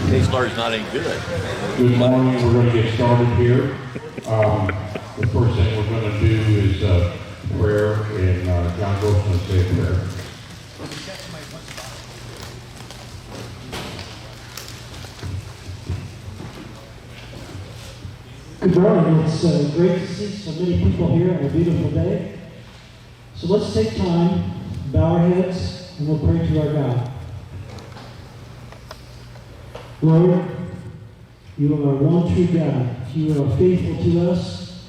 Case lawyer's not any good. Good morning. We're going to get started here. The first thing we're going to do is prayer, and John Gross will say a prayer. Good morning. It's great to see so many people here on a beautiful day. So let's take time, bow our heads, and we'll pray to our God. Lord, you are our one true God. You are faithful to us.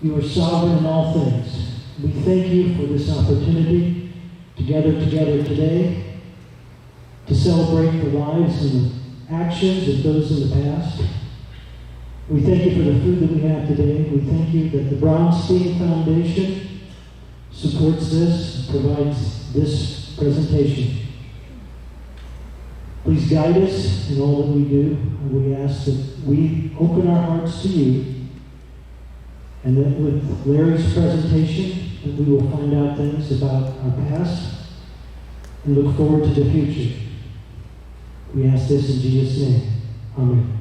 You are sovereign in all things. We thank you for this opportunity to gather together today to celebrate the lives and the actions of those in the past. We thank you for the food that we have today. We thank you that the Brownstein Foundation supports this, provides this presentation. Please guide us in all that we do, and we ask that we open our hearts to you, and that with Larry's presentation, that we will find out things about our past and look forward to the future. We ask this in Jesus' name. Amen.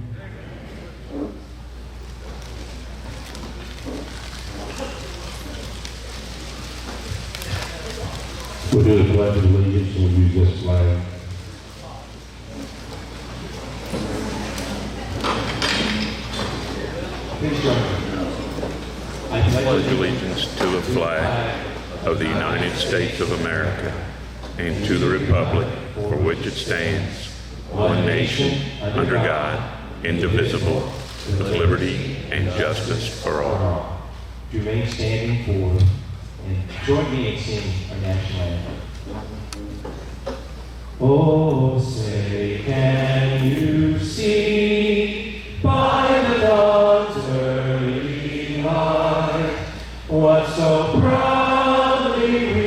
We'll do the pledge of allegiance, and we'll use this flag. I pledge allegiance to the flag of the United States of America and to the republic for which it stands, one nation, under God, indivisible, with liberty and justice for all. Remain standing for and join me in singing our national anthem. Oh, say, can you see by the dawn's early light what so proudly we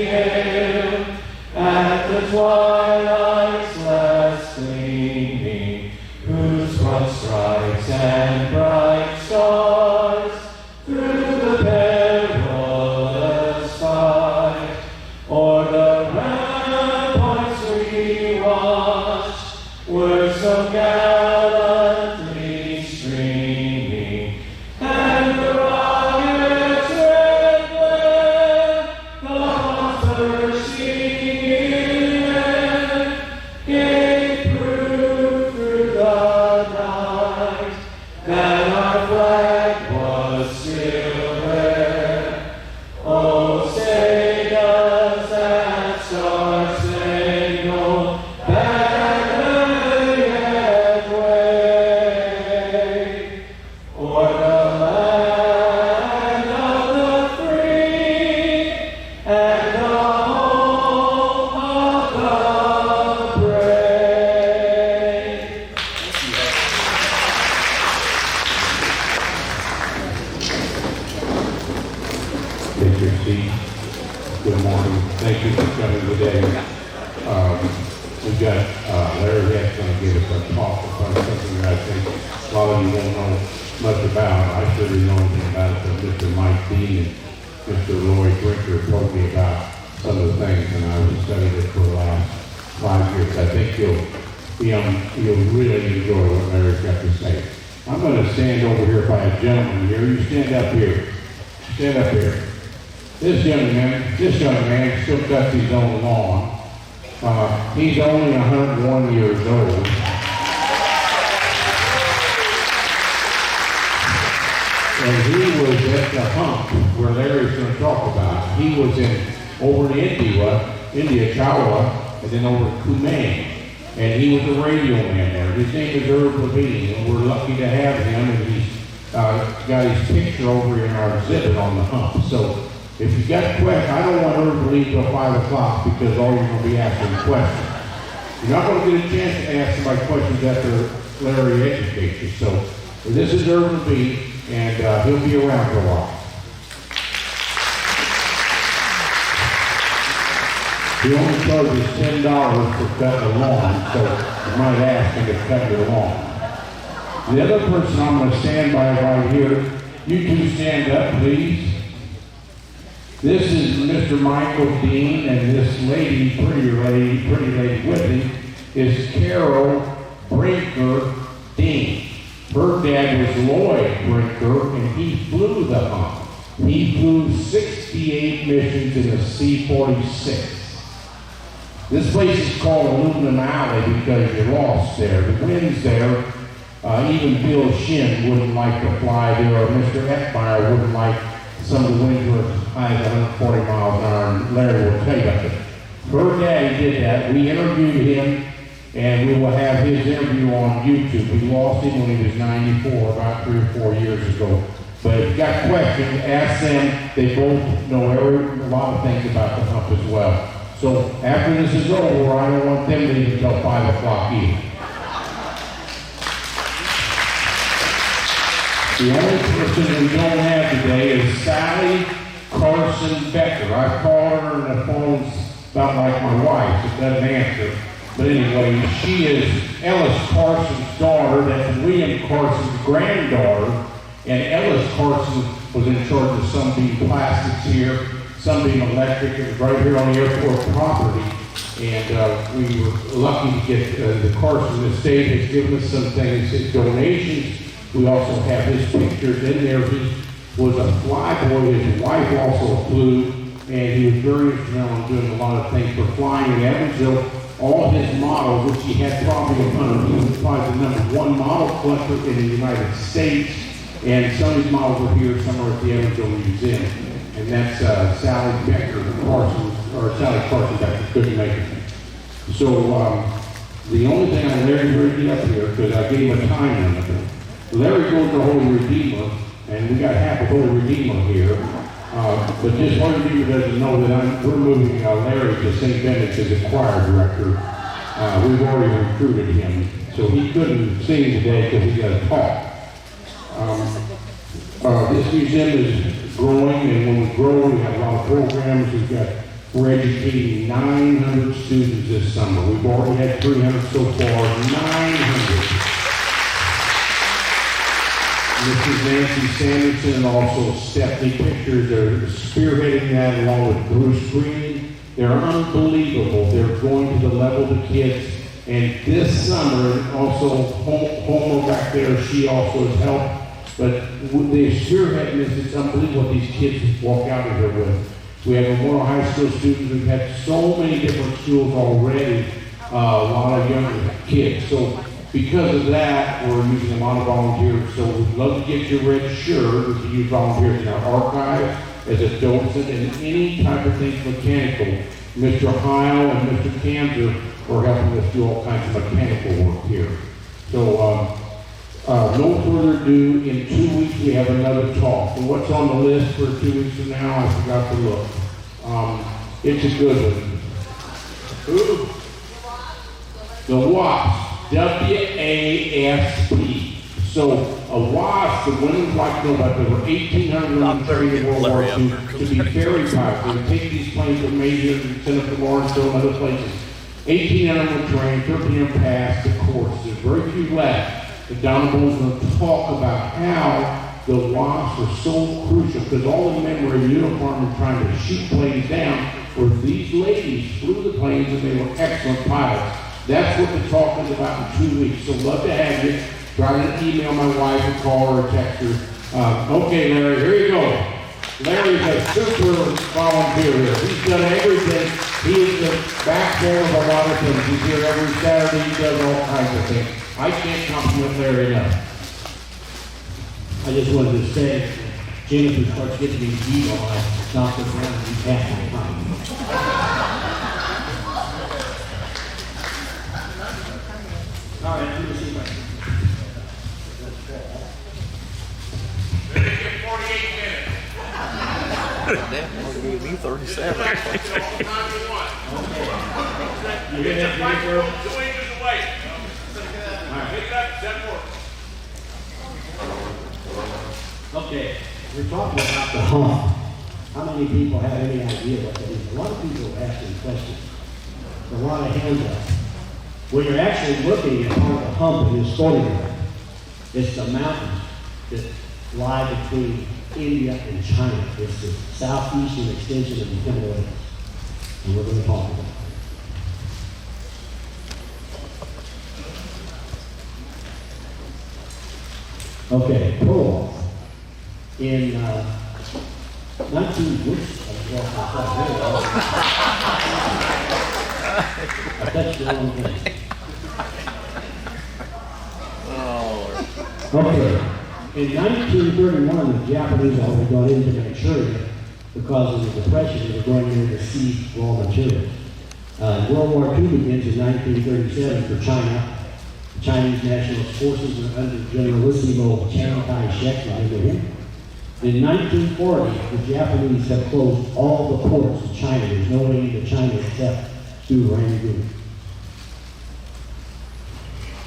hailed at the twilight's last gleaming, whose broad stripes and bright stars through the perilous fight o'er the ramparts we watched were so gallantly streaming, and the rocket's red glare, the hawkers singing, gave proof through the night that our flag was still there. Oh, say does that star signal banner yet wave o'er the land of the free and the home of the brave? Take your seat. Good morning. Thank you for coming today. We've got Larry Heck's going to give us a talk about something that I think a lot of you won't know much about. I sure didn't know anything about it, but Mr. Mike Dean and Mr. Roy Brinker told me about some of the things, and I was studying it for the last 5 years. I think you'll really enjoy what Larry's got to say. I'm going to stand over here by a gentleman here. You stand up here. Stand up here. This young man still cuts his own lawn. He's only 101 years old. And he was at the Hump, where Larry's going to talk about. He was over in India, Kawa, and then over to Kumain. And he was a radio man there. His name is Herb Levine, and we're lucky to have him. And he's got his picture over in our exhibit on the Hump. So if you got questions, I don't want Herb to leave till 5 o'clock because all you're going to be asking questions. You're not going to get a chance to ask somebody questions after Larry educates you. So this is Herb Levine, and he'll be around for a while. He only charges $10 for cutting the lawn, so you might ask him to cut your lawn. The other person I'm going to stand by right here, you two stand up, please. This is Mr. Michael Dean, and this lady, pretty lady with him, is Carol Brinker Dean. Her dad was Lloyd Brinker, and he flew the Hump. He flew 68 missions in a C-46. This place is called Aluminum Alley because you're lost there. The wind's there. Even Bill Shin wouldn't like to fly there, or Mr. Eckmeyer wouldn't like some of the winds were as high as 140 miles an hour, and Larry will tell you about it. Her daddy did that. We interviewed him, and we will have his interview on YouTube. We lost him when he was 94, about 3 or 4 years ago. But if you got questions, ask them. They both know a lot of things about the Hump as well. So after this is over, I don't want them to leave until 5 o'clock either. The only person we don't have today is Sally Carson Becker. I called her and the phone's about like my wife. It doesn't answer. But anyway, she is Ellis Carson's daughter. That's William Carson's granddaughter. And Ellis Carson was in charge of Sunbeam Plastics here, Sunbeam Electric. It was right here on the airport property. And we were lucky to get the Carson estate has given us some things, his donations. We also have his pictures in there. He was a flyboy. His wife also flew, and he was very instrumental in doing a lot of things for flying in Evansville. All his models, which he had probably he was probably the #1 model collector in the United States. And some of these models are here somewhere at the Evansville Museum. And that's Sally Becker Carson, or Sally Carson Becker, couldn't make it. So the only thing I Larry get up here, because I gave him a time limit. Larry goes to Holy Redeemer, and we got half of Holy Redeemer here. But just Holy Redeemer doesn't know that we're moving Larry to St. Benedict's as a choir director. We've already recruited him. So he couldn't sing today because he got a talk. This museum is growing, and when we grow, we have a lot of programs. We're educating 900 students this summer. We've already had 300 so far, 900. Mrs. Nancy Sanderson and also Stephanie Pictures are spearheading that along with Bruce Green. They're unbelievable. They're going to the level of the kids. And this summer, also Homer back there, she also has helped. But they're spearheading this. It's unbelievable what these kids walk out of here with. We have Memorial High School students. We've had so many different schools already, a lot of young kids. So because of that, we're using a lot of volunteers. So we'd love to get your red shirt. We can use volunteers in our archive, as a docent, and any type of things mechanical. Mr. Heil and Mr. Kanzer are helping us do all kinds of mechanical work here. So no further ado, in 2 weeks we have another talk. And what's on the list for 2 weeks from now, I forgot to look. It's a good one. Ooh. The WASP. W-A-S-P. So a WASP, the women like to know about, there were 1,800 women trained in World War II to be ferry pilots. They would take these planes from Major and send them to Lawrenceville and other places. 1,800 were trained, 13 passed the course. There's very few left. The Donnables will talk about how the WASPs were so crucial, because all the men were in uniform and trying to shoot planes down, where these ladies flew the planes and they were excellent pilots. That's what the talk is about in 2 weeks. So love to have you. Try to email my wife or call her or text her. Okay, Larry, here you go. Larry's a super volunteer here. He's done everything. He is the backbone of a lot of things. He's here every Saturday. He does all kinds of things. I can't compliment Larry enough. I just wanted to say, Jennifer starts getting me beat on, not the ground, you have to come. All right, let me see my. They get 48 minutes. That gave me 37. You're going to fight for 2 inches away. All right, pick it up, that works. Okay, we're talking about the hump. How many people have any idea what that is? A lot of people are asking questions. There's a lot of hands up. When you're actually looking at part of the hump in this photograph, it's the mountains that lie between India and China. It's the southeastern extension of the Himalayas. And we're going to talk about it. Okay, prologue. In 19, whoops, I touched the wrong thing. Okay, in 1931, the Japanese already got into Manchuria because of the Depression. They were going in to seize raw materials. World War II begins in 1937 for China. The Chinese National Forces were under Generalissimo Chiang Kai-shek, remember him? In 1940, the Japanese have closed all the ports of China. There's no way into China except through Rangoon.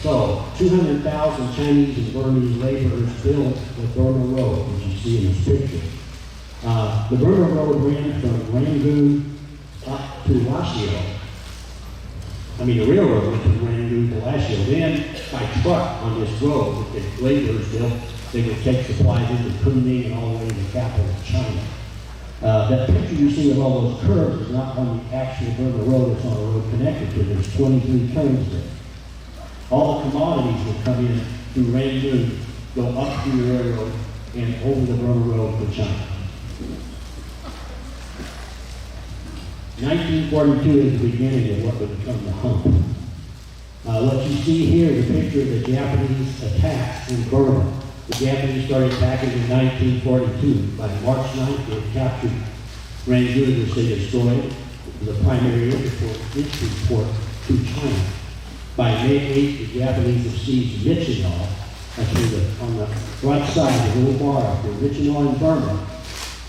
So, 200,000 Chinese and Burmese laborers built the Burma Road, which you see in this picture. The Burma Road ran from Rangoon up to Lashio. The railroad went from Rangoon to Lashio. Then, by truck on this road that the laborers built, they would take supplies into Kunming and all the way to the capital of China. That picture you see of all those curves is not on the actual Burma Road, it's on a road connected to it. There's 23 turns there. All the commodities would come in through Rangoon, go up through the railroad, and over the Burma Road to China. 1942 is the beginning of what would become the Hump. What you see here is a picture of the Japanese attacks in Burma. The Japanese started attacking in 1942. By March 9th, they had captured Rangoon, which they destroyed. The primary entry port to China. By May 8th, the Japanese have seized Myitkyina. Actually, on the right side of the little bar, the Myitkyina in Burma,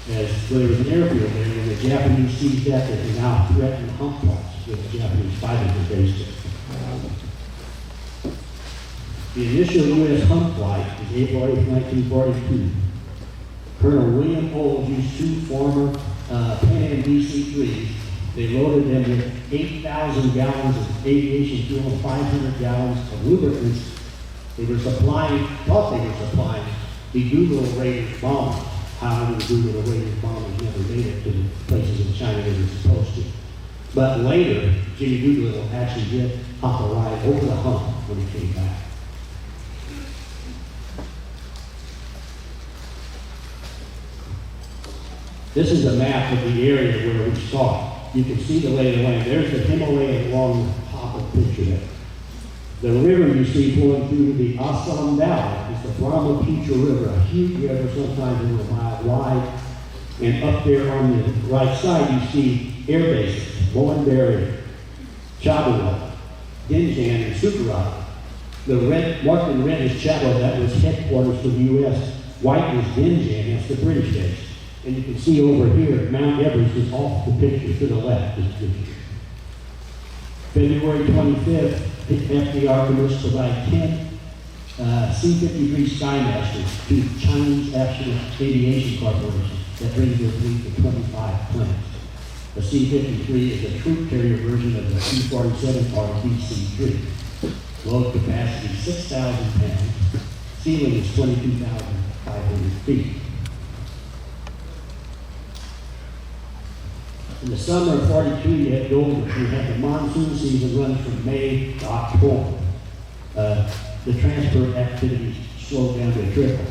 there was an airfield there, and the Japanese seized that, they can now threaten Hump with the Japanese fighters are based there. The initial U.S. Hump flight is April 8, 1942. Colonel William Olds used two former Pan Am DC-3s. They loaded them with 8,000 gallons of aviation fuel and 500 gallons of lubricants. They were thought they were supplying the Doolittle-rated bombers. However, the Doolittle-rated bombers never made it to the places in China they were supposed to. But later, Jimmy Doolittle actually did hop a ride over the Hump when he came back. This is a map of the area where we saw it. You can see the lay of the land. There's the Himalaya along the top of the picture there. The river you see flowing through the Assam Valley is the Brahmaputra River, a huge river, sometimes over a mile wide. And up there on the right side, you see air bases, Bowenberry, Chabua, Dinjan, and Sukarati. The red, marked in red is Chabua, that was headquarters for the U.S. White is Dinjan, that's the British base. And you can see over here, Mount Everest is off the picture to the left. February 25th, FDR commits to buy 10 C-53 Skymasters to Chinese National Aviation Corporation. That brings their fleet to 25 planes. The C-53 is a troop carrier version of the C-47 or DC-3. Load capacity 6,000 pounds. Ceiling is 22,500 feet. In the summer of 42, you had doldrums. You had the monsoon season runs from May to October. The transport activities slowed down to a trickle.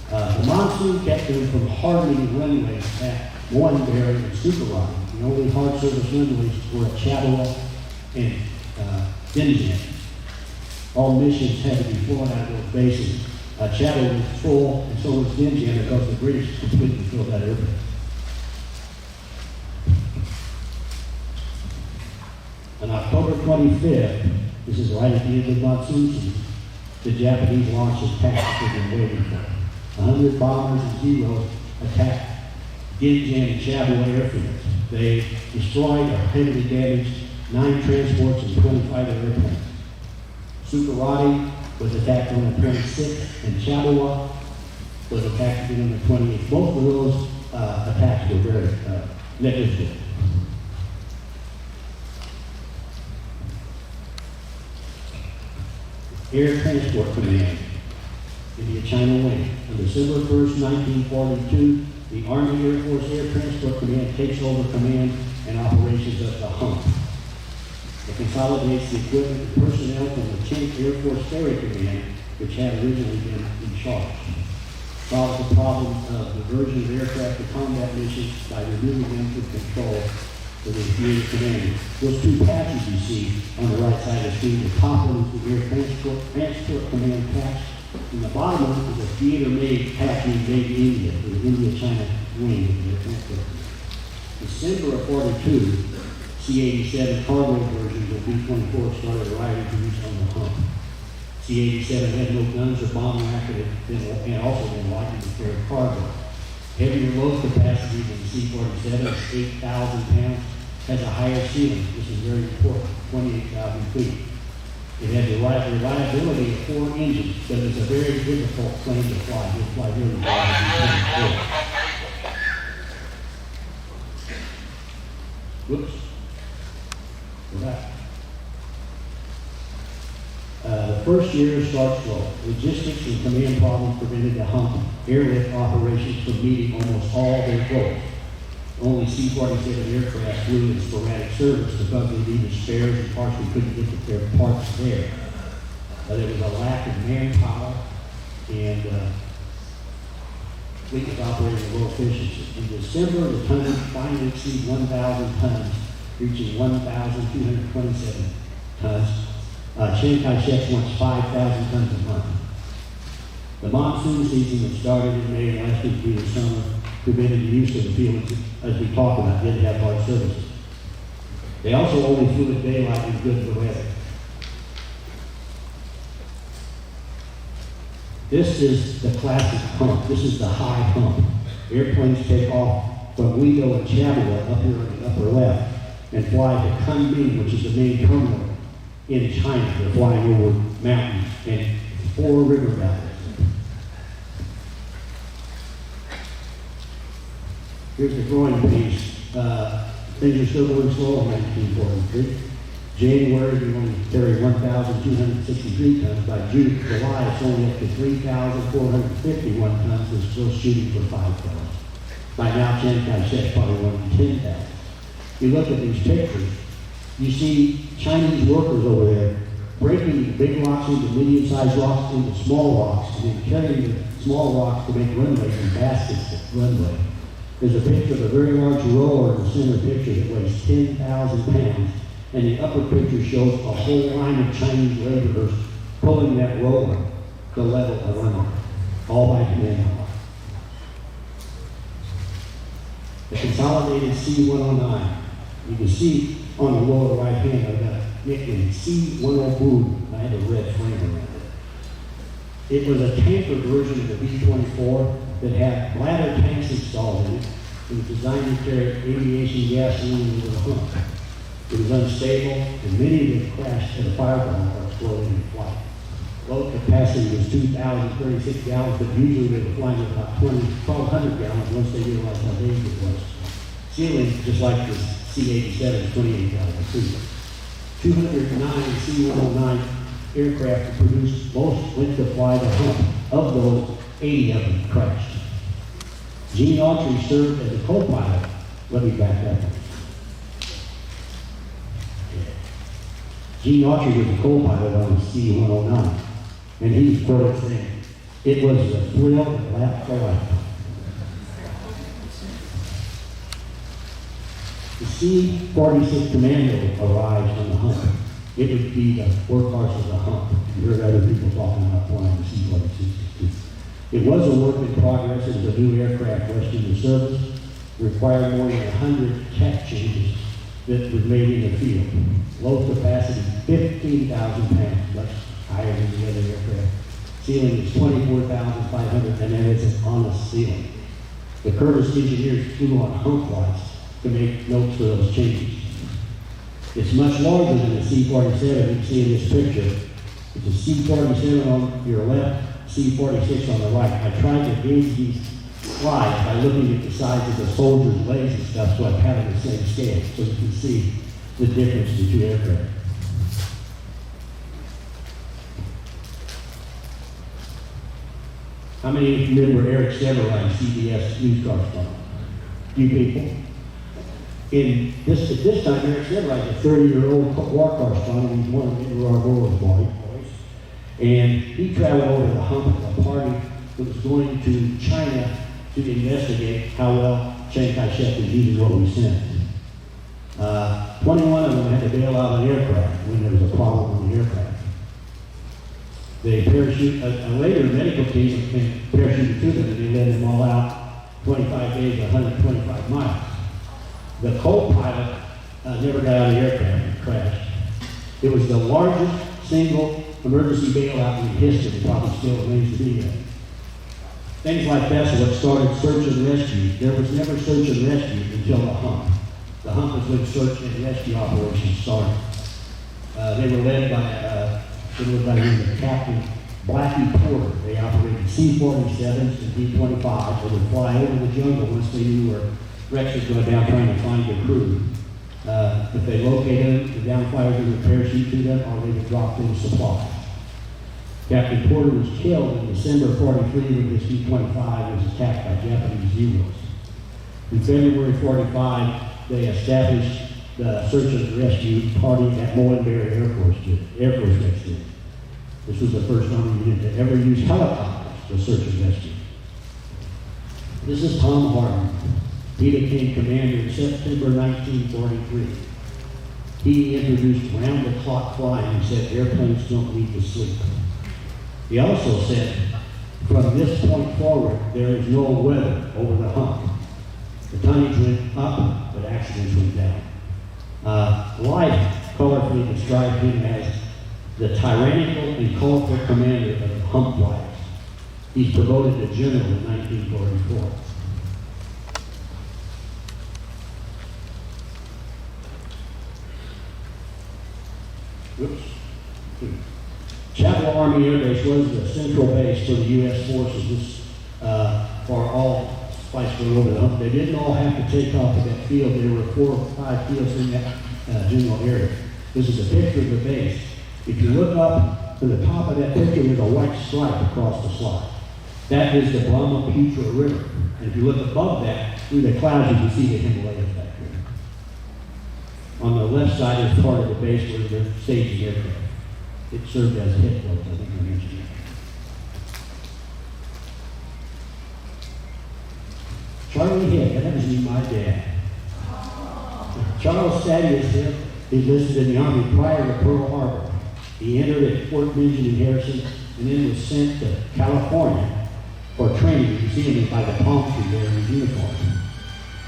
The monsoon kept them from hardening runways at Bowenberry and Sukarati. The only hard surface runways were at Chabua and Dinjan. All missions had to be flown out of those bases. Chabua was full, and so was Dinjan because the British completely filled that airport. On October 25th, this is right at the end of monsoon season, the Japanese launched an attack that they've been waiting for. 100 bombers and Zeros attacked Dinjan and Chabua airfields. They destroyed or heavily damaged 9 transports and 25 airplanes. Sukarati was attacked on the 26th, and Chabua was attacked again on the 28th. Both of those attacks were very negligible. Air Transport Command, India China Wing. On December 1st, 1942, the Army Air Force Air Transport Command takes over command and operations of the Hump. It consolidates the equipment and personnel from the 10th Air Force Ferry Command which had originally been in charge. Solves the problem of diversion of aircraft to combat missions by removing them from control of the theater commander. Those two patches you see on the right side of the screen, the top one is the Air Transport Command patch, and the bottom one is a theater-made patch made in India, for the India-China wing of the Air Transport Command. December of 42, C-87 cargo versions of B-24 started arriving to use on the Hump. C-87 had no guns or bomb rack and also been likely to carry cargo. Heavier load capacity than the C-47, 8,000 pounds, has a higher ceiling. This is very important, 28,000 feet. It had the reliability of 4 engines, but it's a very difficult plane to fly. You'll fly really well with B-24. Whoops. Go back. The first year starts slow. Logistics and command problems prevented the Hump airlift operations from meeting almost all their goals. Only C-47 aircraft flew in sporadic service because they needed spares and parts we couldn't get their parts there. There was a lack of manpower and fleet was operating at low efficiency. In December, the tonnage finally exceeded 1,000 tons, reaching 1,227 tons. Chiang Kai-shek wants 5,000 tons a month. The monsoon season that started in May and lasted through the summer prevented the use of the field, as we talked about, didn't have hard services. They also only flew at daylight and good weather. This is the classic Hump. This is the high Hump. Airplanes take off from Guido and Chabua up here in the upper left and fly to Kunming, which is the main terminal in China. They're flying over mountains and 4 river valleys. Here's the growing pace. Things are still going slow in 1943. January, we only carried 1,263 tons. By July, it's only up to 3,451 tons. We're still shooting for 5,000. By now, Chiang Kai-shek probably wanted 10,000. You look at these pictures, you see Chinese workers over there breaking big rocks into medium-sized rocks into small rocks, and then carrying the small rocks to make runways and baskets at runway. There's a picture of a very large roller in the center picture that weighs 10,000 pounds, and the upper picture shows a whole line of Chinese laborers pulling that roller to level a runway, all by command. The consolidated C-109. You can see on the lower right hand, I've got a nickname, C-102. I had a red frame around it. It was a tanker version of the B-24 that had bladder tanks installed in it. It was designed to carry aviation gasoline over the Hump. It was unstable, and many of them crashed at a fireball or exploded in flight. Load capacity was 2,036 gallons, but usually they were flying at about 1,200 gallons once they realized how dangerous it was. Ceiling, just like the C-87, 28,000 feet. 209 C-109 aircraft produced most went to fly the Hump. Of those, 80 of them crashed. Gene Autry served as a co-pilot. Let me back up. Gene Autry was a co-pilot on the C-109, and he quoted saying, "It was a thrill that lasted a lifetime." The C-46 Commando arrives on the Hump. It would be the workhorse of the Hump. You heard other people talking about flying the C-46. It was a work in progress as the new aircraft rushed into service, required more than 100 tech changes that was made in the field. Load capacity, 15,000 pounds, much higher than the other aircraft. Ceiling is 24,500, and that is on the ceiling. The Curtis engineers flew on Hump flights to make notes for those changes. It's much larger than the C-47 you can see in this picture. It's a C-47 on your left, C-46 on the right. I tried to gauge these slides by looking at the size of the soldiers' legs and stuff, so I had them the same scale, so you can see the difference in the two aircraft. How many of you remember Eric Severine, CBS news correspondent? Few people. At this time, Eric Severine is a 30-year-old war correspondent. He's one of Edward R. Boy's boys. And he traveled over to the Hump at a party that was going to China to investigate how well Chiang Kai-shek was using what we sent. 21 of them had to bail out an aircraft when there was a problem on the aircraft. They parachute, a later medical team parachuted to them and they led them all out 25 days, 125 miles. The co-pilot never got out of the aircraft and crashed. It was the largest single emergency bailout in history, probably still remains to be there. Things like that's what started search and rescue. There was never search and rescue until the Hump. The Hump was when search and rescue operations started. They were led by Captain Blackie Porter. They operated C-47s and D-25s. They would fly over the jungle once they knew where Rex was going down trying to find a crew. If they located them, the downflyers would parachute to them or they would drop them supplies. Captain Porter was killed in December of 43 when his D-25 was attacked by Japanese U-boats. In February 45, they established the search and rescue party at Moenberry Air Force Base. This was the first Army unit to ever use helicopters to search and rescue. This is Tom Harden. He became commander in September 1943. He introduced round-the-clock flying. He said airplanes don't need to sleep. He also said, from this point forward, there is no weather over the Hump. The tonnage went up, but accidents went down. Life colorfully described him as the tyrannical and colorful commander of the Hump flyers. He's promoted to general in 1944. Chapel Army Air Base was the central base for the U.S. forces for all flights going over the Hump. They didn't all have to take off at that field. There were 4 or 5 fields in that general area. This is a picture of the base. If you look up to the top of that picture, there's a white stripe across the slide. That is the Brahmaputra River. And if you look above that, through the clouds, you can see the Himalayas back there. On the left side is part of the base where they're staging aircraft. It served as a hit post, I think I mentioned that. Charlie Head, that was my dad. Charles Thaddeus Head is listed in the Army prior to Pearl Harbor. He entered at Fort Benjamin in Harrison and then was sent to California for training. You can see him by the palm tree there in his uniform.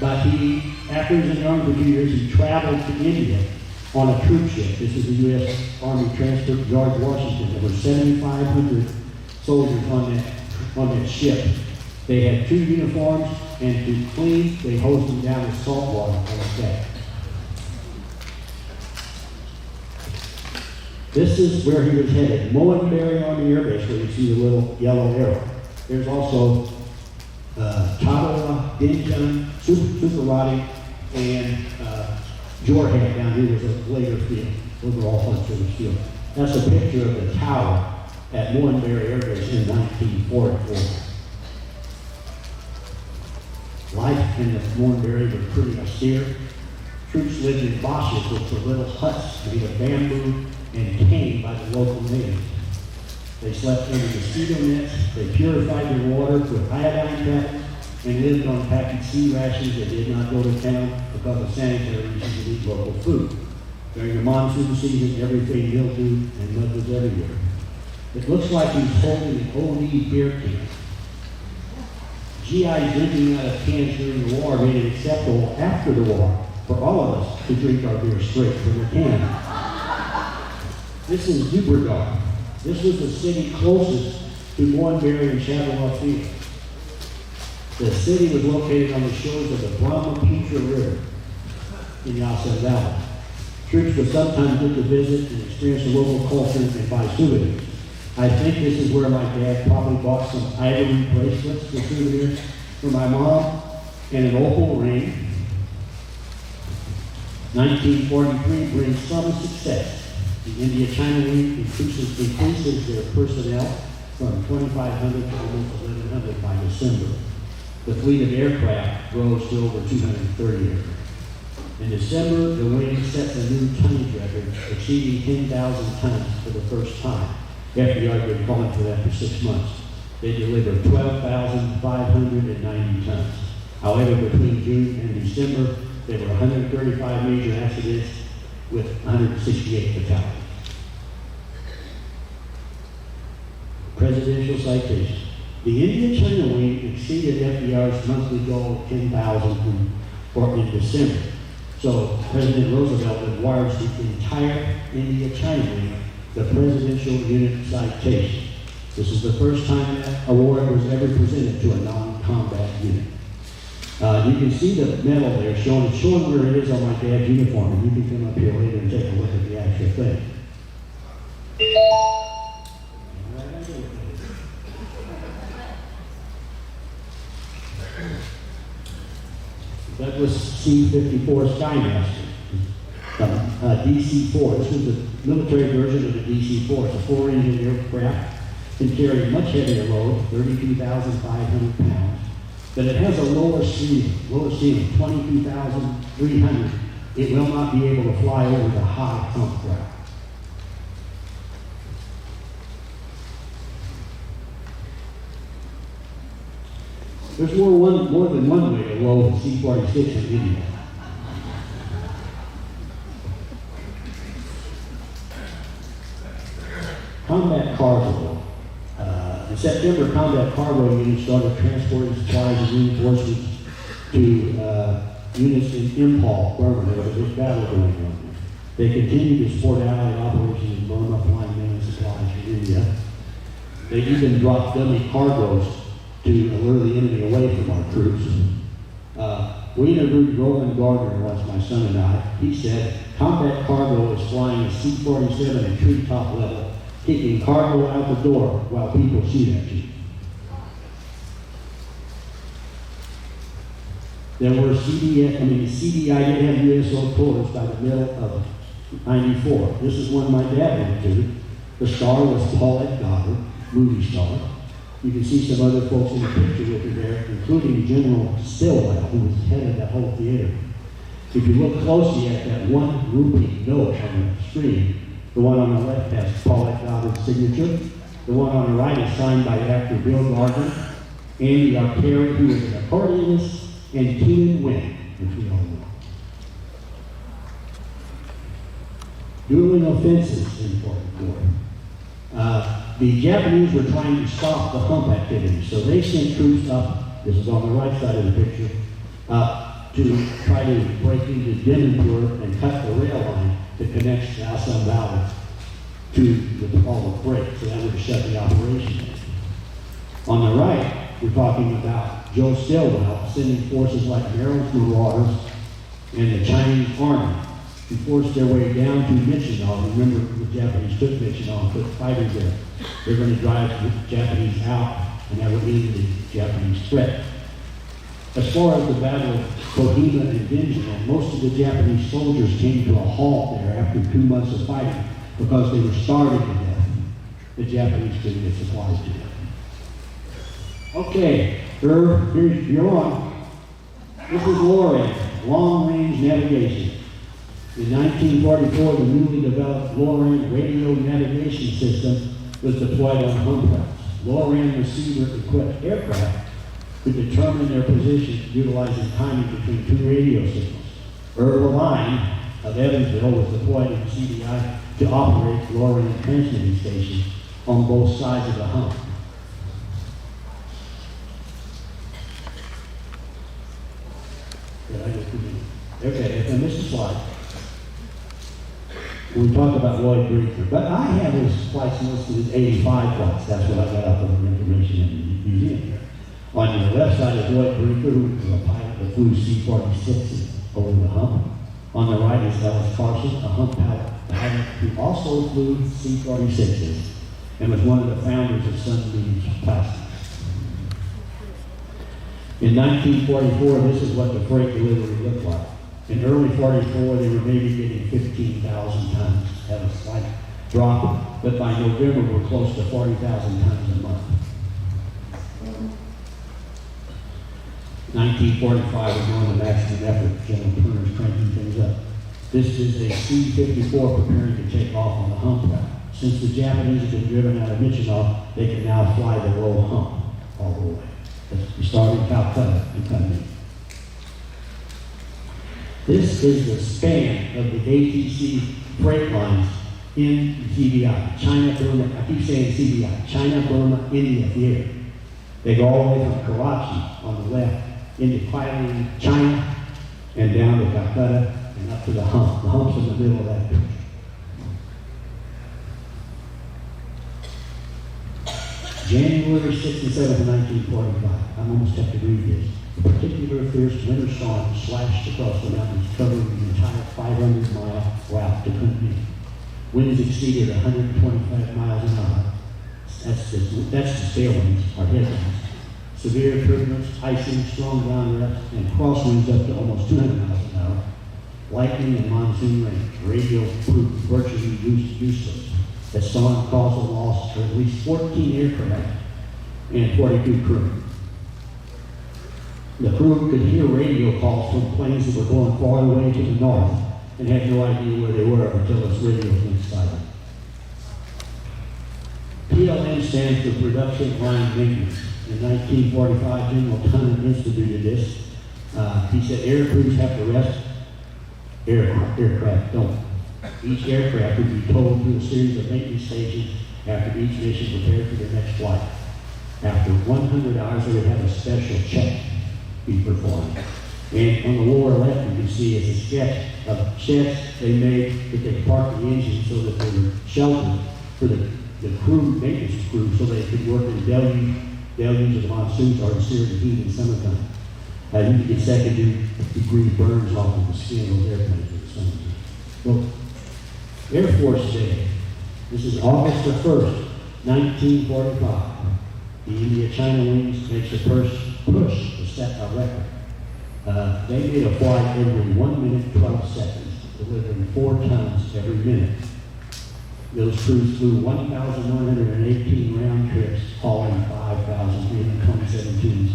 But after he was in the Army for 2 years, he traveled to India on a troop ship. This is the U.S. Army Transport George Washington. There were 7,500 soldiers on that ship. They had 2 uniforms, and to clean, they hosed them down with salt water on the deck. This is where he was headed, Moenberry Army Air Base, where you see the little yellow arrow. There's also Chadora, Dinjan, Sukarati, and Jorhat down here was a later field. Those were all hunts in the field. That's a picture of the tower at Moenberry Air Base in 1944. Life in the Moenberry was pretty austere. Troops lived in bosses, which were little huts made of bamboo and cane by the local natives. They slept under mosquito nets, they purified their water with iodine tablets, and lived on packaged sea rations. They did not go to town because of sanitary reasons to eat local food. During the monsoon season, everything mildewed and mud was everywhere. It looks like he's holding an OD beer can. GIs drinking out of cans during the war made it acceptable after the war for all of us to drink our beer straight from the can. This is Duberdorf. This was the city closest to Moenberry and Chapel Field. The city was located on the shores of the Brahmaputra River in Yasen Valley. Troops would sometimes get to visit and experience the local culture and buy souvenirs. I think this is where my dad probably bought some ivory bracelets for souvenirs for my mom and an opal ring. 1943 brings some success. The India-China Wing increases their personnel from 2,500 to almost 1,100 by December. The fleet of aircraft grows to over 230 aircraft. In December, the wing sets a new tonnage record, exceeding 10,000 tons for the first time. FDR had been calling for that for 6 months. They delivered 12,590 tons. However, between June and December, there were 135 major accidents with 168 fatalities. Presidential citation. The India-China wing exceeded FDR's monthly goal of 10,000 in December. So President Roosevelt awards the entire India-China wing the Presidential Unit Citation. This is the first time that award was ever presented to a non-combat unit. You can see the medal there showing where it is on my dad's uniform, and you can come up here later and take a look at the actual thing. That was C-54 Skymaster, DC-4. This was the military version of the DC-4. It's a 4-engine aircraft. Can carry much heavier load, 32,500 pounds. But it has a lower ceiling, 22,300. It will not be able to fly over the high hump ground. There's more than one way to load the C-46 in India. Combat cargo. In September, combat cargo units started transporting supplies and reinforcements to units in Impal, Burma. There was a big battle going on there. They continued to support Allied operations in Burma, flying main supplies from India. They even dropped dummy cargoes to lure the enemy away from our troops. We interviewed Roland Gardner once, my son and I. He said, combat cargo is flying a C-47 at treetop level, kicking cargo out the door while people shoot at you. There were CDI did have USO tours by the middle of '94. This is one my dad went to. The star was Paulette Goddard, movie star. You can see some other folks in the picture with her there, including General Stilwell, who was head of that whole theater. If you look closely at that one rupee note on the screen, the one on the left has Paulette Goddard's signature. The one on the right is signed by actor Bill Gardner, Andy Arcari, who is an accordionist, and Keenan Wynn, which we all know. Dueling offenses in important war. The Japanese were trying to stop the hump activity, so they sent troops up, this is on the right side of the picture, to try to break into Denonpur and cut the rail line that connects the Assam Valley to the Pacific Break, so that would have shut the operation down. On the right, we're talking about Joe Stilwell sending forces like Maryland's Marauders and the Chinese Army to force their way down to Michigan. Remember, the Japanese took Michigan and put fighters there. They're going to drive the Japanese out, and that would end the Japanese threat. As far as the Battle of Kohima and Dinjan, most of the Japanese soldiers came to a halt there after 2 months of fighting because they were starving to death. The Japanese couldn't get supplies to them. Okay, you're on. This is LORAN, long-range navigation. In 1944, the newly developed LORAN radio navigation system was deployed on hump routes. LORAN receiver-equipped aircraft could determine their position utilizing timing between 2 radio signals. Irva Line of Evansville was deployed in CDI to operate LORAN transmitting stations on both sides of the hump. Okay, if I missed a slide. We talked about Lloyd Breaker, but I have his flights listed as 85 flights. That's what I got out of the information in the museum here. On the left side is Lloyd Breaker, who was a pilot that flew C-46s over the hump. On the right is Ellis Carson, a hump pilot who also flew C-46s and was one of the founders of Sunbeam's Plastics. In 1944, this is what the freight delivery looked like. In early 44, they were maybe getting 15,000 tons. Had a slight drop, but by November, we're close to 40,000 tons a month. 1945, we're doing the maximum effort. General Turner's cranking things up. This is a C-54 preparing to take off on the hump route. Since the Japanese have been driven out of Michinoku, they can now fly the low hump all the way. We start in Calcutta and come in. This is the span of the ATC freight lines in CBI, China, Burma, I keep saying CBI, China, Burma, India theater. They go all the way from Karachi on the left into Thailand, China, and down to Calcutta and up to the hump. The hump's in the middle of that picture. January 6th and 7th, 1945. I'm almost have to read this. A particular fierce winter storm slashed across the mountains, covering the entire 500-mile route to Kunming. Winds exceeded 125 miles an hour. That's the sail winds, or headwinds. Severe turbulence, icing, strong downdrafts, and crosswinds up to almost 200 miles an hour. Lightning and monsoon rain. Radio proved virtually useless. The storm caused the loss of at least 14 aircraft and 42 crew. The crew could hear radio calls from planes that were going far away to the north and had no idea where they were until its radios went silent. PLM stands for Production Line Maintenance. In 1945, General Tunnan instituted this. He said air crews have to rest, aircraft don't. Each aircraft would be towed through a series of maintenance stations after each mission prepared for their next flight. After 100 hours, they would have a special check be performed. And on the lower left, you can see is a sketch of sheds they made that they parked the engine so that they were sheltered for the crew, maintenance crew, so they could work in deluge of monsoons or in searing heat in summertime. You could get second-degree burns off of the skin of those airplanes in the summertime. Well, Air Force Day. This is August the 1st, 1945. The India-China wings makes a push to set a record. They made a flight every 1 minute, 12 seconds, delivering 4 tons every minute. Those crews flew 1,118 round trips, hauling 5,327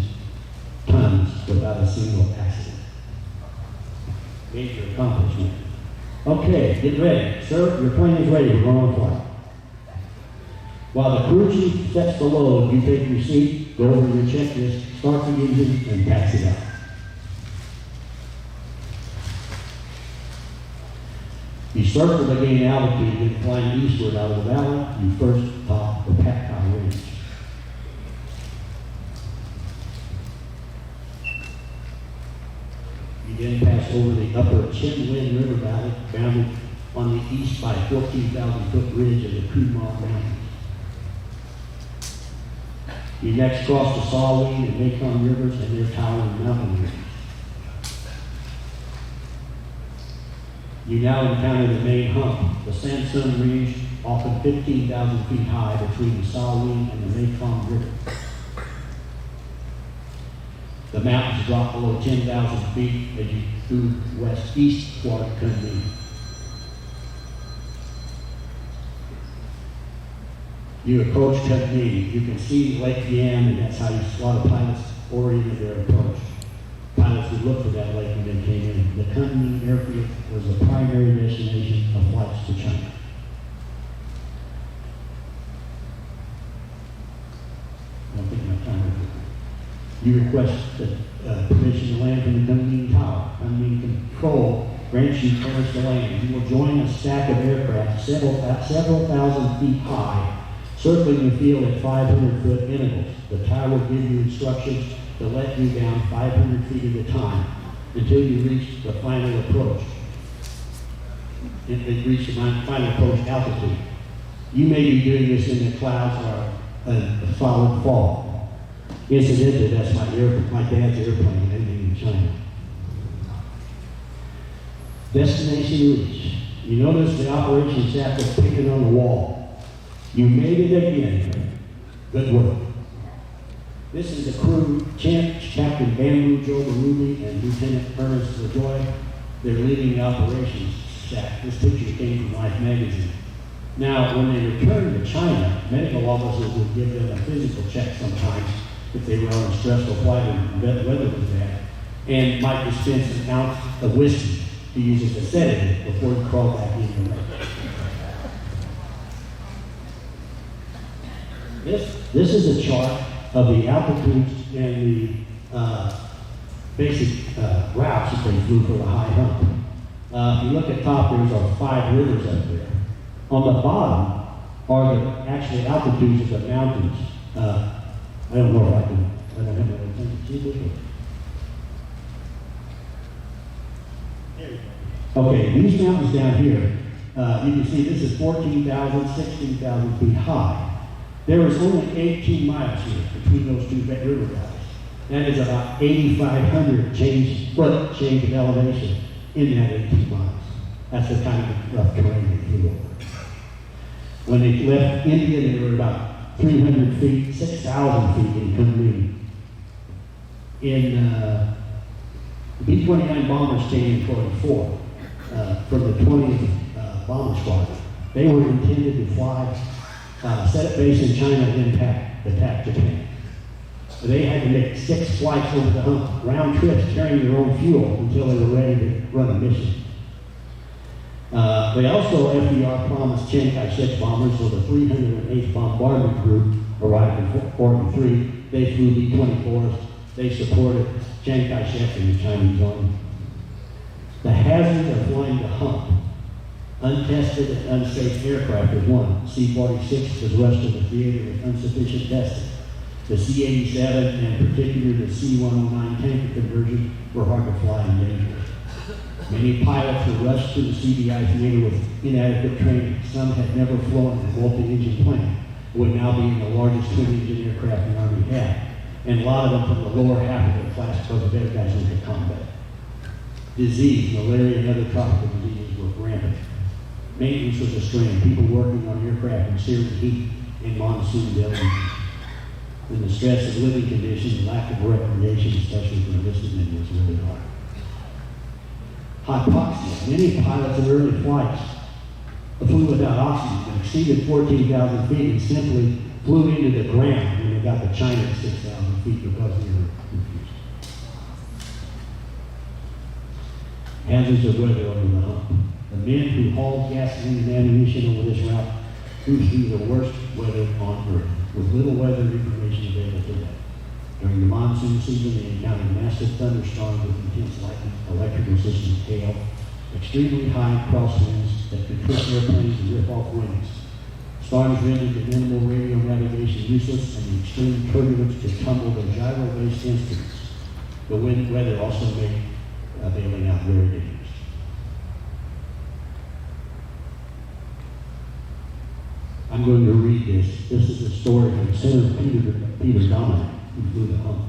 tons without a single accident. Major accomplishment. Okay, get ready. Sir, your plane is ready. We're going on flight. While the crew chief sets the load, you take your seat, go over your checklist, start the engine, and pass it out. You circle to gain altitude and climb eastward out of the valley. You first top the Patkai Range. You then pass over the upper Chinlin River Valley, bounded on the east by 14,000-foot ridge of the Kumar Mountains. You next cross the Salween and Mekong rivers and their towering mountain ranges. You now encounter the main hump, the Sandstone Range, often 15,000 feet high between the Salween and the Mekong River. The mountains drop below 10,000 feet as you move west-east toward Kunming. You approach Kunming. You can see Lake Yan, and that's how a lot of pilots oriented their approach. Pilots would look for that lake when they came in. The Kunming airfield was the primary destination of flights to China. I don't think my time is. You request permission to land from the Kunming Tower. Kunming Control grants you clearance to land. You will join a stack of aircraft several thousand feet high, circling the field at 500-foot intervals. The tower will give you instructions to let you down 500 feet at a time until you reach the final approach. It reach the final approach altitude. You may be doing this in the clouds or a solid fall. Incidentally, that's my dad's airplane ending in China. Destination reach. You notice the operations staff was painted on the wall. You made it again. Good work. This is the crew, Captain Bamboo Joe Barubi and Lieutenant Ernest LaJoy. They're leading the operations staff. This picture came from Life magazine. Now, when they returned to China, medical officers would give them a physical check sometimes if they were on a stressful flight and the weather was bad, and might dispense an ounce of whiskey to use as a sedative before you crawl back into the lake. This is a chart of the altitudes and the basic routes that they flew for the high hump. If you look at top, there's our 5 rivers up there. On the bottom are the actual altitudes of the mountains. I don't know if I don't have my attention. See this one? Okay, these mountains down here, you can see this is 14,000, 16,000 feet high. There is only 18 miles here between those two river valleys. That is about 8,500 foot change of elevation in that 18 miles. That's the kind of rough terrain they flew over. When they left India, they were about 300 feet, 6,000 feet in Kunming. In the B-29 bombers came in 44 from the 20th Bomber Squadron. They were intended to fly, set up base in China and attack Japan. They had to make 6 flights over the hump, round trips, carrying their own fuel until they were ready to run a mission. They also, FDR promised Chiang Kai-shek's bombers, so the 308th Bombardment Group arrived in 43. They flew B-24s. They supported Chiang Kai-shek in the Chinese army. The hazard of flying the hump, untested and unsafe aircraft is one. C-46 was rushed to the theater with insufficient testing. The C-87 and in particular the C-109 tanker conversion were hard to fly and dangerous. Many pilots were rushed to the CBI theater with inadequate training. Some had never flown a multi-engine plane. It would now be the largest twin-engine aircraft the Army had. And a lot of them from the lower half of the class because of their guys into combat. Disease, malaria, and other tropical diseases were rampant. Maintenance was a strain. People working on aircraft in searing heat and monsoon deluge. And the stress of living conditions, lack of recreation, especially for enlisted men, was really hard. Hypoxia. Many pilots in early flights flew without oxygen and exceeded 14,000 feet and simply flew into the ground when they got to China at 6,000 feet because they were confused. Hazards of weather over the hump. The men who hauled gasoline and ammunition over this route flew through the worst weather on Earth, with little weather information available to them. During the monsoon season, they encountered massive thunderstorms with intense lightning, electrical systems, hail, extremely high crosswinds that could twist airplanes and rip off wings. Storms rendered the minimal radio navigation useless, and the extreme turbulence could tumble the gyro-based instruments. The wind weather also made bailing out very dangerous. I'm going to read this. This is a story from Senator Peter Dominic, who flew the hump.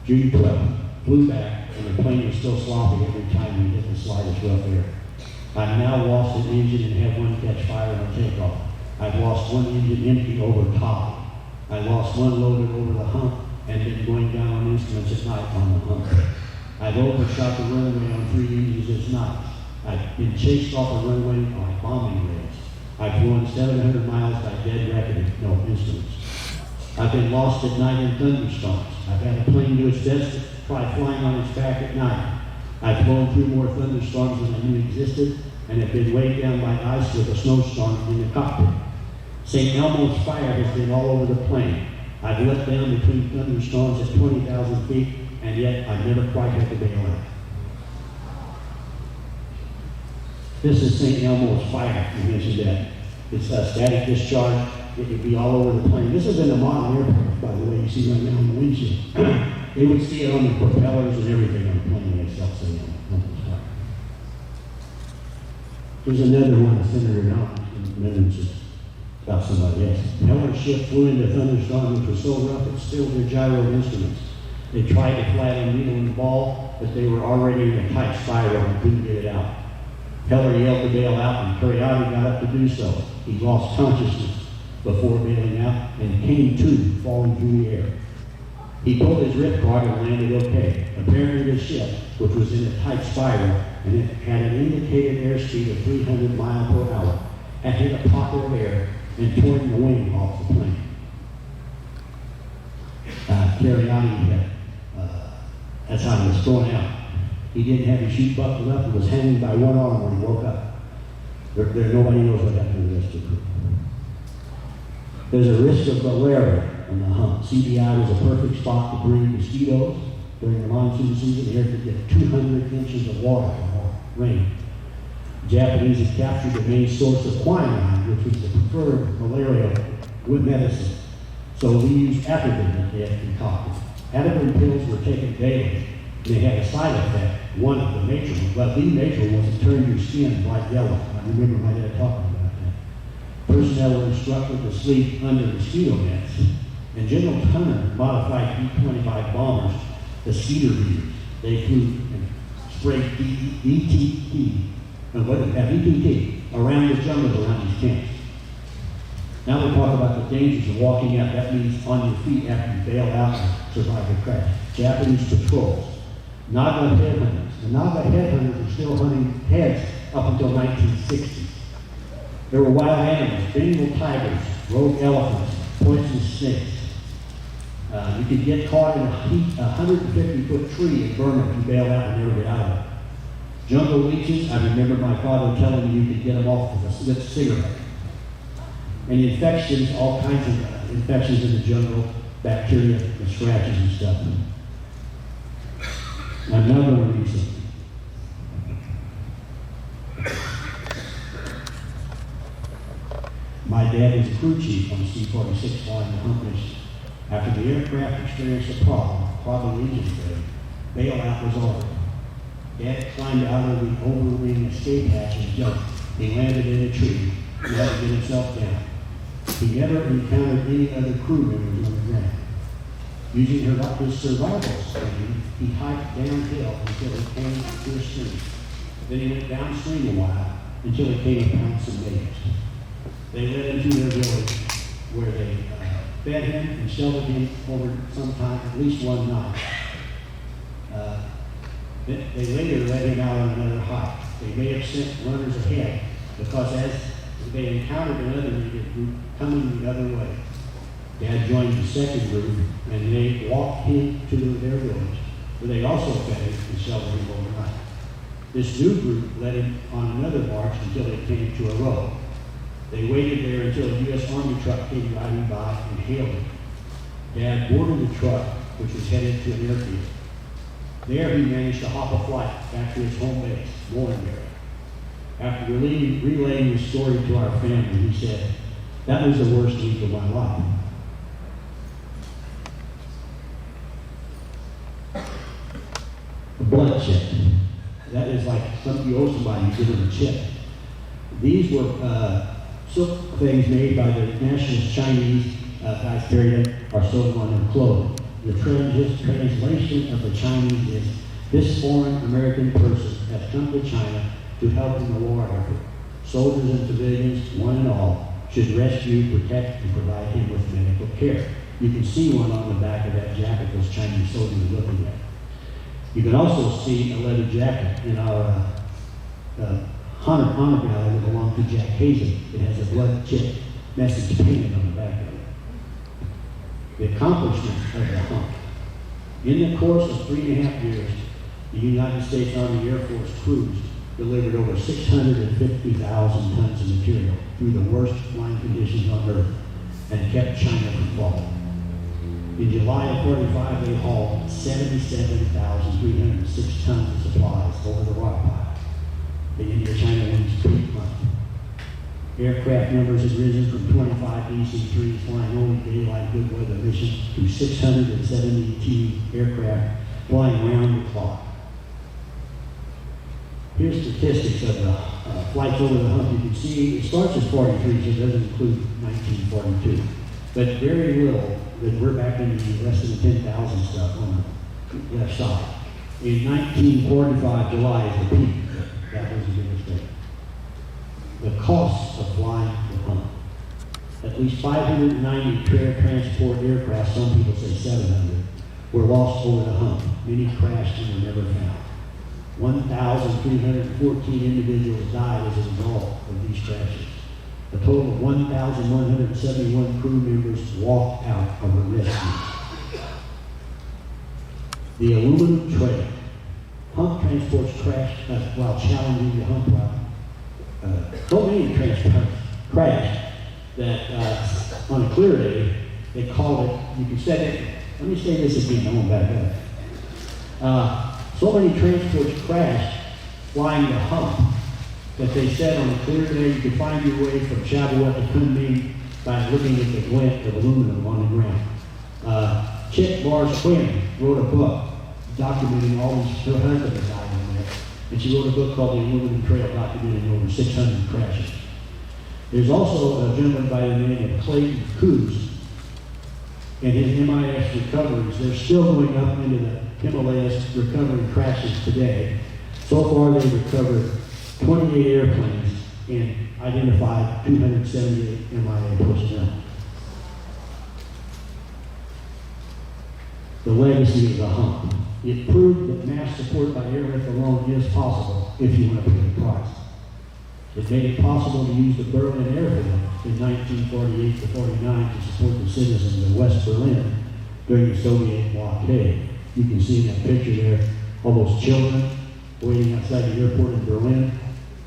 June 12th, flew back, and the plane was still sloppy every time we hit the slightest rough air. I've now lost an engine and had one catch fire on takeoff. I've lost one engine empty over top. I lost one loaded over the hump and been going down on instruments at night on the hump. I've overshot the runway on 3 engines this night. I've been chased off a runway on bombing raids. I've flown 700 miles by dead reckoning, no instruments. I've been lost at night in thunderstorms. I've had a plane do its best to try flying on its back at night. I've flown through more thunderstorms than I knew existed, and have been weighed down by ice with a snowstorm in the cockpit. St. Elmo's fire has been all over the plane. I've let down between thunderstorms at 20,000 feet, and yet I've never quite had to bail out. This is St. Elmo's fire. You mentioned that. It's a static discharge. It could be all over the plane. This is in a modern aircraft, by the way, you see right now on the windshield. They would see it on the propellers and everything on the plane themselves. There's another one, Senator Newman's about somebody else. Heller's ship flew into a thunderstorm which was so rough it stilled their gyro instruments. They tried to flatten needle and ball, but they were already in a tight spiral and couldn't get it out. Heller yelled to bail out, and Curriati got up to do so. He lost consciousness before bailing out and came to, falling through the air. He pulled his ripcord and landed okay. Apparently the ship, which was in a tight spiral and it had an indicated airspeed of 300 miles per hour, had hit a pocket of air and torn the wing off the plane. Curriati that's how he was thrown out. He didn't have his chute buckled up and was hanging by one arm when he woke up. Nobody knows what happened to the rest of the crew. There's a risk of malaria on the Hump. CBI was a perfect spot to breed mosquitoes. During the monsoon season, here could get 200 inches of water or rain. The Japanese had captured the main source of quinine, which was the preferred malaria with medicine. So we used atropine that they had concocted. Atropine pills were taken daily. They had a side effect. One of the major ones, well, the major one was to turn your skin bright yellow. I remember my dad talking about that. Personnel were instructed to sleep under mosquito nets. And General Tunner modified B-25 bombers, the Skeeter beaters. They flew and sprayed DDT around the jungle around these camps. Now we talk about the dangers of walking out. That means on your feet after you bail out and survive the crash. Japanese patrols. Naga headhunters. The Naga headhunters were still hunting heads up until 1960. There were wild animals, Bengal tigers, rogue elephants, poisonous snakes. You could get caught in a 150-foot tree in Burma if you bailed out and never get out of it. Jungle leeches, I remember my father telling me you could get them off with a lit cigarette. And infections, all kinds of infections in the jungle, bacteria and scratches and stuff. I'm now going to read something. My dad was a crew chief on C-46 flying the Hump mission. After the aircraft experienced a problem engine failure, bailout was ordered. Dad climbed out of the overwing escape hatch and jumped. He landed in a tree. He had to get himself down. He never encountered any other crew members on the ground. Using his survival strategy, he hiked downhill until he came to a stream. Then he went downstream a while until he came upon some natives. They led him to their village where they fed him and sheltered him over some time, at least one night. They later let him out on another hike. They may have sent runners ahead because as they encountered another native group coming the other way, Dad joined the second group and they walked him to their village where they also fed him and sheltered him overnight. This new group led him on another march until they came to a road. They waited there until a U.S. Army truck came riding by and hailed him. Dad boarded the truck, which was headed to an airfield. There he managed to hop a flight back to his home base, Mooringbury. After relaying his story to our family, he said, "That was the worst week of my life." A blood check. That is like something you owe somebody, you give them a check. These were silk things made by the nationalist Chinese guys carried them or sold on their clothing. The translation of the Chinese is, "This foreign American person has come to China to help in the war effort. Soldiers and civilians, one and all, should rescue, protect, and provide him with medical care." You can see one on the back of that jacket those Chinese soldiers are looking at. You can also see a leather jacket in our honor medal that belonged to Jack Hazen. It has a blood chip message painted on the back of it. The accomplishments of the Hump. In the course of 3.5 years, the United States Army Air Force crews delivered over 650,000 tons of material through the worst flying conditions on Earth and kept China from falling. In July of 45, they hauled 77,306 tons of supplies over the rock pile. The India-China wings peak month. Aircraft numbers had risen from 25 DC-3s flying only daylight good weather missions to 672 aircraft flying around the clock. Here's statistics of the flights over the Hump. You can see it starts at 43, so it doesn't include 1942. But very little, that we're back in the less than 10,000 stuff on the left side. In 1945, July is the peak. That was the biggest thing. The cost of flying the Hump. At least 590 transport aircraft, some people say 700, were lost over the Hump. Many crashed and were never found. 1,314 individuals died as a result of these crashes. A total of 1,171 crew members walked out of the rescue. The aluminum trail. Hump transports crashed while challenging the Hump route. So many transports crashed that on a clear day, they called it, you can set it, let me say this again, I won't back up. So many transports crashed flying the Hump that they said on a clear day you could find your way from Shavuot to Kunming by looking at the glint of aluminum on the ground. Chick Barr's twin wrote a book documenting all these, her husband died on there, and she wrote a book called The Aluminum Trail, documenting over 600 crashes. There's also a gentleman by the name of Clayton Coos, and his MIS recoveries, they're still going up into the Himalayas recovering crashes today. So far, they've recovered 28 airplanes and identified 278 MIA personnel. The legacy of the Hump. It proved that mass support by airlift alone is possible if you want to pay the price. It made it possible to use the Berlin airfield in 1948 to 49 to support the citizens of West Berlin during the Soviet blockade. You can see in that picture there, all those children waiting outside the airport in Berlin.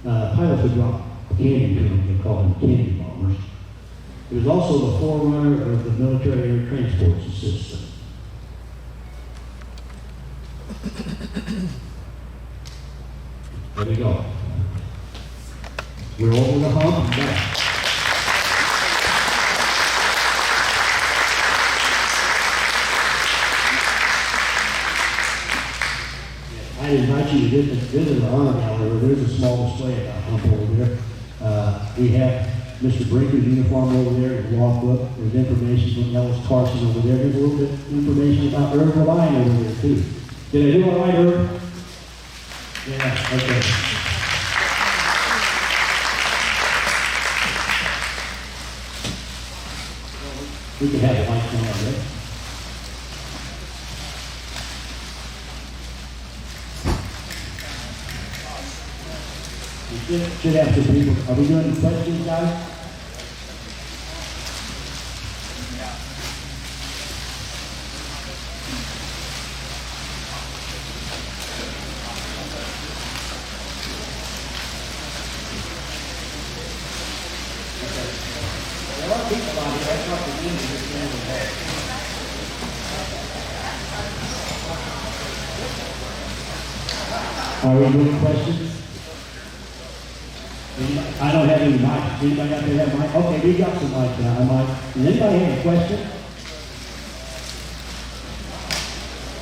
Pilots would drop candy to them, they call them candy bombers. It was also the forerunner of the military air transport system. There we go. We're over the hump and back. I invite you to visit our honor gallery where there's a small display about Hump over there. We have Mr. Brinker's uniform over there, his law book. There's information from Ellis Carson over there. There's a little bit of information about Irv Levine over there too. Did I do all right, Irv? Yeah, okay. We can have the lights on, right? We should have some people. Are we doing any questions, guys? Are we doing questions? I don't have any mics. Anybody out there have mic? Okay, we got some mics now. Does anybody have a question?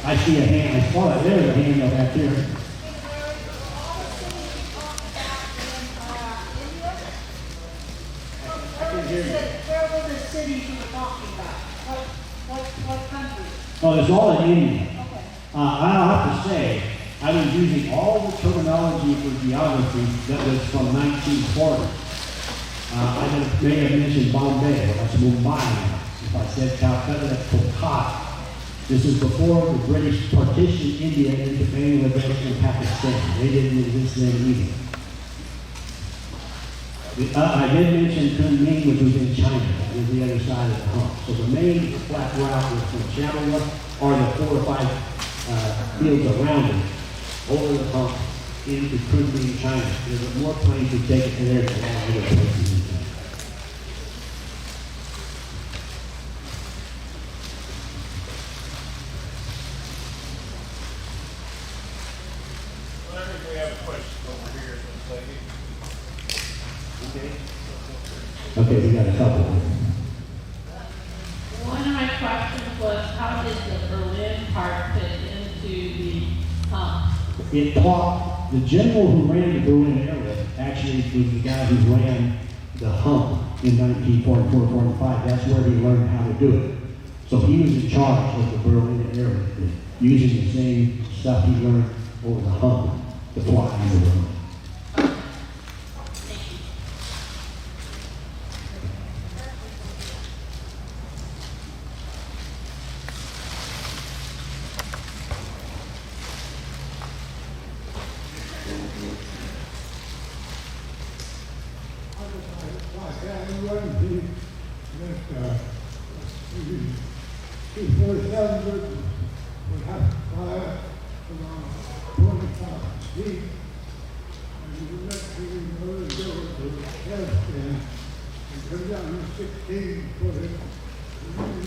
I see a hand. I saw it. There's a hand up back there. I can hear you. Where were the cities you were talking about? What country? Oh, it's all in India. Okay. I'll have to say, I was using all the terminology for geography that was from 1940. I may have mentioned Bombay, but that's Mumbai now. If I said Calcutta, that's Kolkata. This is before the British partitioned India into Bangladesh and Pakistan. They didn't exist then either. I did mention Kunming, which was in China. That was the other side of the hump. So the main flat route was from Shavuot, or the 4 or 5 fields around it, over the hump into Kunming, China. There's more planes to take it to there than all other places in China. Well, I think we have a question over here. Okay, we got a couple. One of my questions was, how did the Berlin part fit into the hump? It taught, the general who ran the Berlin airlift actually was the guy who ran the hump in 1944-45. That's where he learned how to do it. So he was in charge of the Berlin airlift, using the same stuff he learned over the hump to fly into the hump.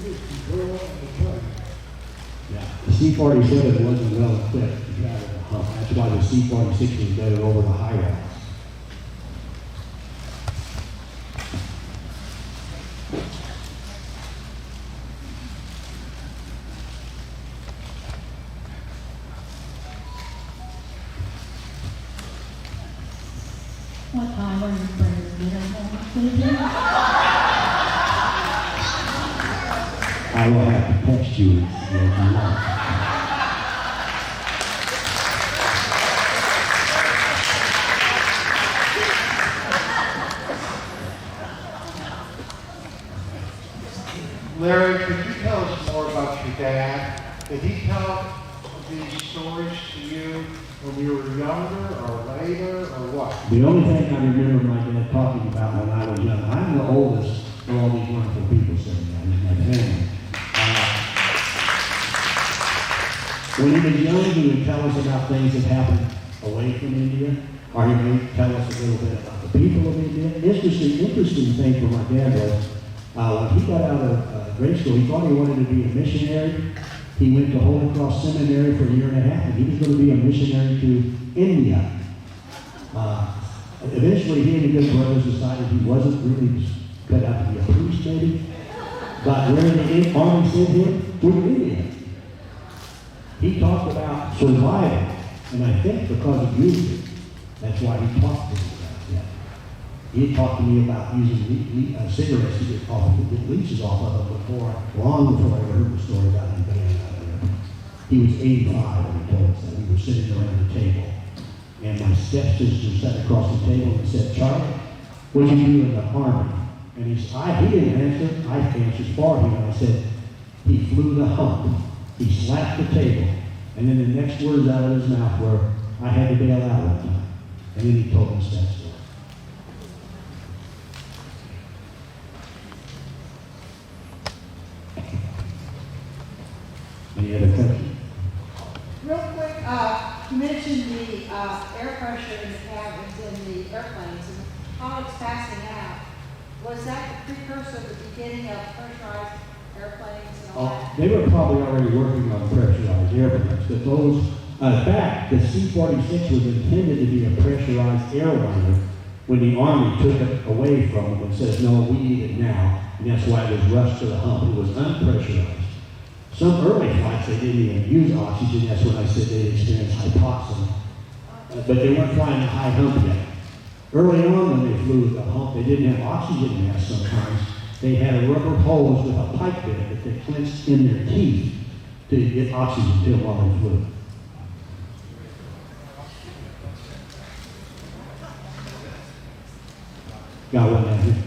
Yeah, the C-47 wasn't well equipped to travel the hump. That's why the C-46 was better over the high routes. What time are you bringing the dinner home? I will have to text you if you want. Larry, could you tell us more about your dad? Did he tell these stories to you when you were younger or later or what? The only thing I remember my dad talking about when I was young, I'm the oldest of all these wonderful people sitting down in my family. When he was young, he would tell us about things that happened away from India, or he would tell us a little bit about the people of India. Interesting thing for my dad was, when he got out of grade school, he thought he wanted to be a missionary. He went to Holy Cross Seminary for a year and a half, and he was going to be a missionary to India. Eventually, he and his good brothers decided he wasn't really cut out to be a priest, maybe. But where the army sent him? To India. He talked about survival, and I think because of music, that's why he talked to me about that. He talked to me about using cigarettes to get leeches off of them long before I ever heard the story about him getting out of there. He was 85 when he told us that. We were sitting around the table, and my stepsister sat across the table and said, "Charlie, what did you do in the army?" And he didn't answer. I answered for him, and I said, "He flew the hump." He slapped the table, and then the next words out of his mouth were, "I had to bail out one time." And then he told us that story. Any other questions? Real quick, you mentioned the air pressure in the cabins in the airplanes and how it's passing out. Was that the precursor of the beginning of pressurized airplanes and all that? They were probably already working on pressurized airplanes, but those, in fact, the C-46 was intended to be a pressurized airliner when the Army took it away from them and said, "No, we need it now," and that's why it was rushed to the hump. It was unpressurized. Some early flights, they didn't even use oxygen. That's when I said they experienced hypoxia. But they weren't flying the high hump yet. Early on when they flew the hump, they didn't have oxygen masks sometimes. They had rubber holes with a pipe bit that they clenched in their teeth to get oxygen to them while they flew. Got one down here.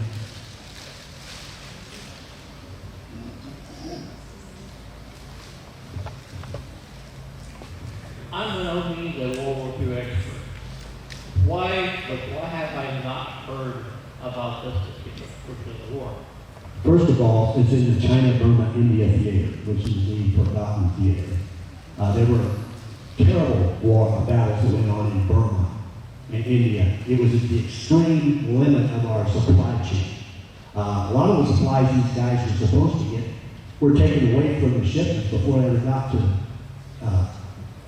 I'm an OB, the World War II expert. Why have I not heard about this particular war? First of all, it's in the China-Burma-India theater, which is the forgotten theater. There were terrible battles that went on in Burma and India. It was at the extreme limit of our supply chain. A lot of the supplies these guys were supposed to get were taken away from the shipments before they ever got to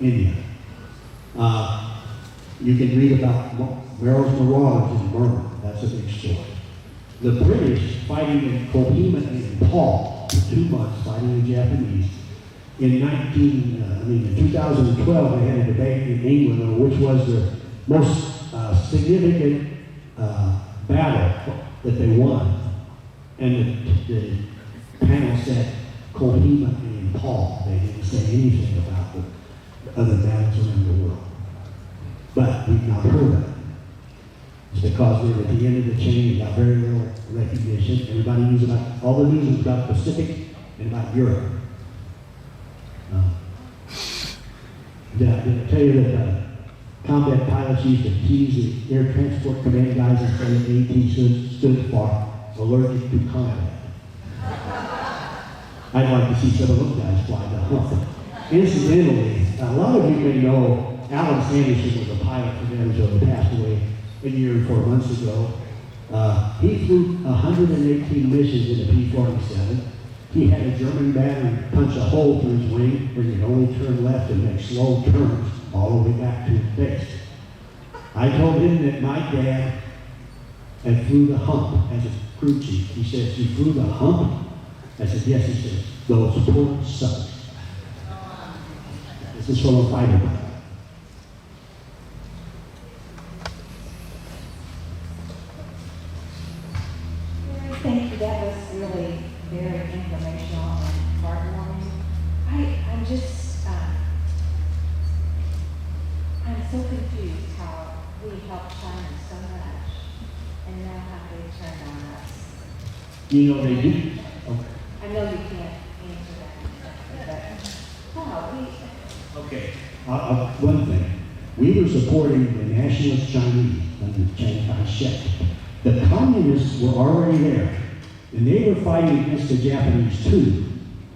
India. You can read about Merrill's Marauders in Burma. That's a big story. The British fighting in Kohima and Nepal for 2 months, fighting the Japanese. In 2012, they had a debate in England on which was the most significant battle that they won. And the panel said Kohima and Nepal. They didn't say anything about the other battles around the world. But we've not heard of it. It's because we were at the end of the chain and got very little recognition. Everybody knew about, all the news was about the Pacific and about Europe. Did I tell you that combat pilots used to tease the air transport command guys and say AT stood for allergic to combat? I'd like to see some of those guys fly the hump. Incidentally, a lot of you may know Alan Sanderson was a pilot from Arizona, passed away a year and 4 months ago. He flew 118 missions in a P-47. he had a German battery punch a hole through his wing where you could only turn left and make slow turns all the way back to his base. I told him that my dad had flew the Hump as a crew chief. He says, "You flew the Hump?" I said, "Yes." He says, "Those poor suckers." This is from a fighter pilot. Thank you, that was really very informational and heartwarming. I'm just, I'm so confused how we helped China so much, and now how they turned on us. You know, they do. Okay. I know you can't answer that exactly, but, wow, Okay. One thing, we were supporting the nationalist Chinese under Chiang Kai-shek. The communists were already there, and they were fighting against the Japanese too.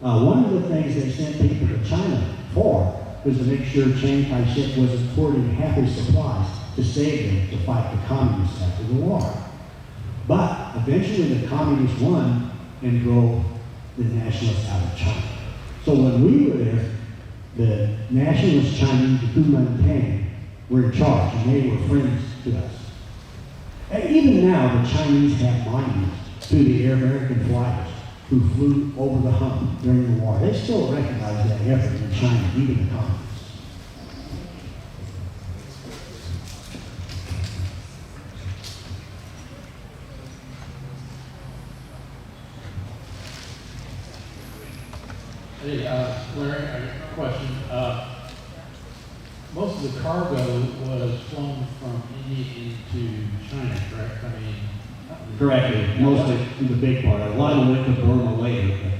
One of the things they sent people to China for was to make sure Chiang Kai-shek wasn't hoarding half his supplies to save them to fight the communists after the war. But eventually the communists won and drove the nationalists out of China. So when we were there, the nationalist Chinese, the Kuomintang, were in charge, and they were friends to us. And even now, the Chinese have monuments to the American flyers who flew over the Hump during the war. They still recognize that effort in China, even the communists. Hey, Larry, I got a question. Most of the cargo was flown from India into China, correct? I mean, Correct. Mostly the big part. A lot of it went to Burma later.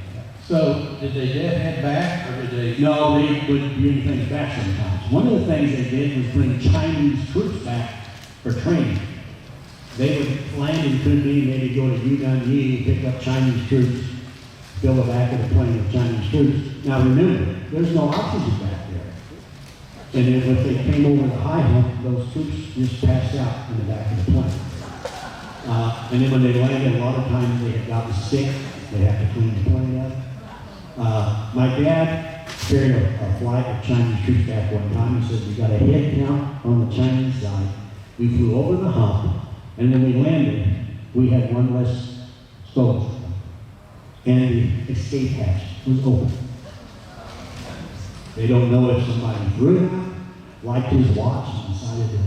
so did they head back, or did they? No, they would bring things back sometimes. One of the things they did was bring Chinese troops back for training. They would land in Kunming, maybe go to WWII, pick up Chinese troops, fill the back of the plane with Chinese troops. Now remember, there's no oxygen back there. And then if they came over the high hump, those troops just passed out in the back of the plane. And then when they landed, a lot of times they had gotten sick. They had to clean the plane up. My dad carried a flight of Chinese troops back one time. He said, "We got a head count on the Chinese side. We flew over the hump, and when we landed, we had one less soldier. And the escape hatch was open. They don't know if somebody threw him, liked his watch, and decided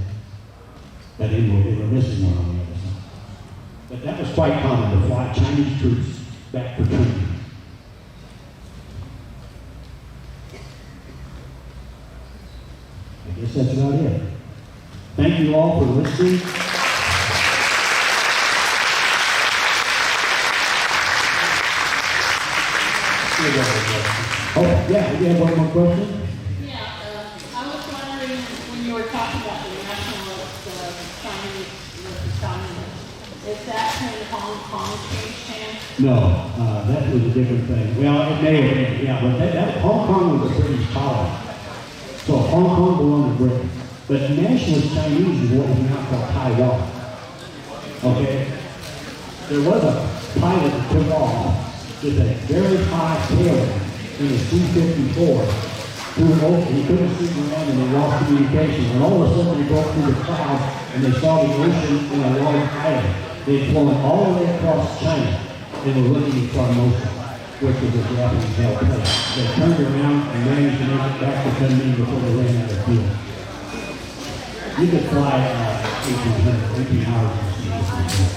that they were missing one on the other side. But that was quite common to fly Chinese troops back for training. I guess that's about it. Thank you all for listening. Oh, yeah, you have one more question? Yeah, I was wondering, when you were talking about the nationalist, Chinese versus communists, is that when Hong Kong changed hands? No, that was a different thing. Well, it may have been, yeah, but that Hong Kong was a British colony. So Hong Kong belonged to Britain. But nationalist Chinese is what we now call Taiwan. Okay? There was a pilot that took off with a very high tail in a C-54 through an ocean. He couldn't see around and they lost communication. And all of a sudden they broke through the clouds and they saw the ocean in a large island. They had flown all the way across China and were looking at Formosa, which was a Japanese held place. They turned around and managed to make it back to Kunming before they ran out of fuel. You could fly 18 hours in a C-54.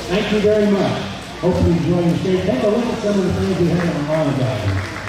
Thank you very much. Hope you enjoy your stay. Take a look at some of the things we have on our diagram.